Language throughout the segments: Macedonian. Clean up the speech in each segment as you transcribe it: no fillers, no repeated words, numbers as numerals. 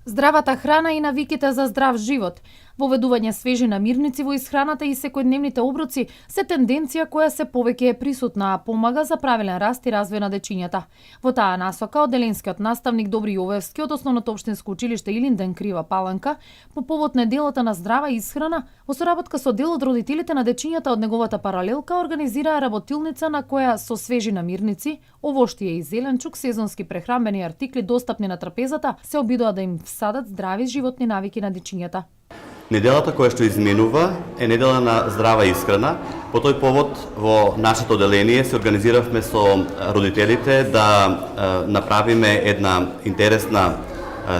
Здравата храна и навиките за здрав живот, воведување свежи намирници во исхраната и секојдневните оброци се тенденција која се повеќе е присутна, а помага за правилен раст и развој на дечињата. Во таа насока, одделенскиот наставник Добри Јовевски од Основното општинско училиште Илинден Крива Паланка, по повод неделата на здрава исхрана, во соработка со дел од родителите на дечињата од неговата паралелка, организираа работилница на која со свежи намирници, овоштие и зеленчук, сезонски прехранбени артикли достапни на трапезата, се обидоа да им всадат здрави животни навики на дечињата. Неделата која што изминува е недела на здрава исхрана. По тој повод во нашето одделение се организиравме со родителите да направиме една интересна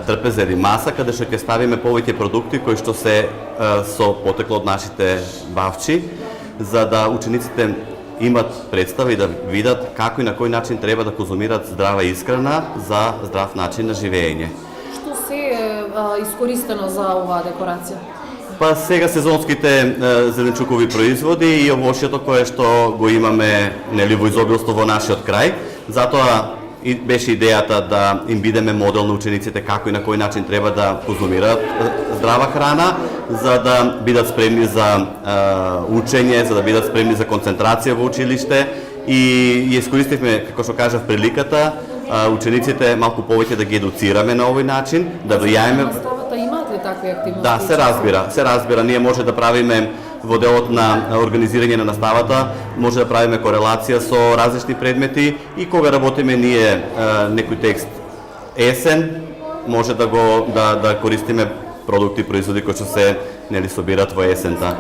трпеза или маса каде што ќе ставиме повеќе продукти кои што се со потекло од нашите бавчи, за да учениците имат представа и да видат како и на кој начин треба да конзумираат здрава исхрана за здрав начин на живење. Што се искористено за оваа декорација? Па сега сезонските зеленчукови производи и овошјето кое што го имаме нели во изобилство во нашиот крај. Затоа и беше идејата да им бидеме модел на учениците како и на кој начин треба да конзумираат здрава храна, за да бидат спремни за учење, за да бидат спремни за концентрација во училиште и искористивме, како што кажав, приликата учениците малку повеќе да ги едуцираме на овој начин, да влијаеме. Имаат ли такви активности? Да, се разбира. Ние може да правиме во делот на организирање на наставата, може да правиме корелација со различни предмети и кога работиме ние некој текст есен, може да користиме продукти, производи кои што се нели собират во есента.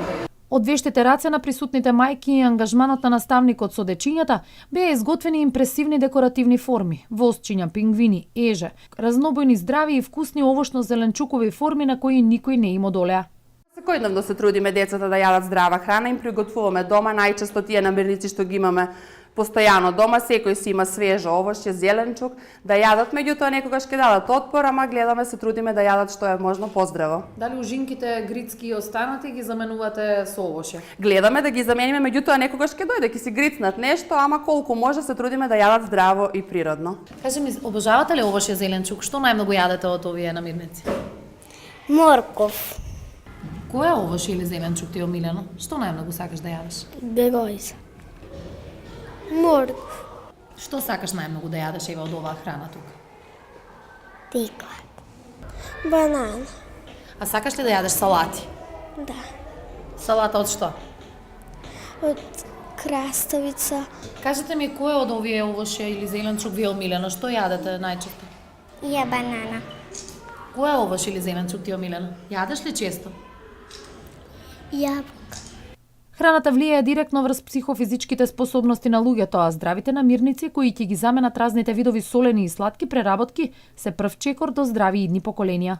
Од вештите раце на присутните мајки и ангажманот на наставникот со дечињата беа изготвени импресивни декоративни форми: восчиња, пингвини, еже, разнобојни здрави и вкусни овошно-зеленчукови форми на кои никој не им одолеа. Секојдневно се трудиме децата да јадат здрава храна, им приготвуваме дома најчесто тие намирници што ги имаме постојано дома, секој си има свежо овошје, зеленчук, да јадат, меѓутоа некогаш ќе дадат отпор, ама гледаме се трудиме да јадат што е можно поздраво. Дали ужинките грицки и останати ги заменувате со овошје? Гледаме да ги замениме, меѓутоа некогаш ќе дојде, ќе си грицнат нешто, ама колку може се трудиме да јадат здраво и природно. Кажи ми, обожавате ли овошје, зеленчук? Што најмногу јадете од овие намирници? Морков, Кој е овошје или зеленчук ти е омилено? Што најмногу сакаш да јадеш? бегојза, морков, Што сакаш најмногу да јадеш ева од оваа храна тука? тиква, банана, А сакаш ли да јадеш салати? да, Салата од што? од краставица, Кажете ми, кој од овие овошје или зеленчук ви е омилено? Што јадете најчесто? ја банана, Кој е овош или зеленчук ти е омилено? Јадеш ли често? јаболка. Храната влијае директно врз психофизичките способности на луѓето, а здравите намирници кои ќе ги заменат разните видови солени и сладки преработки се прв чекор до здрави идни поколенија.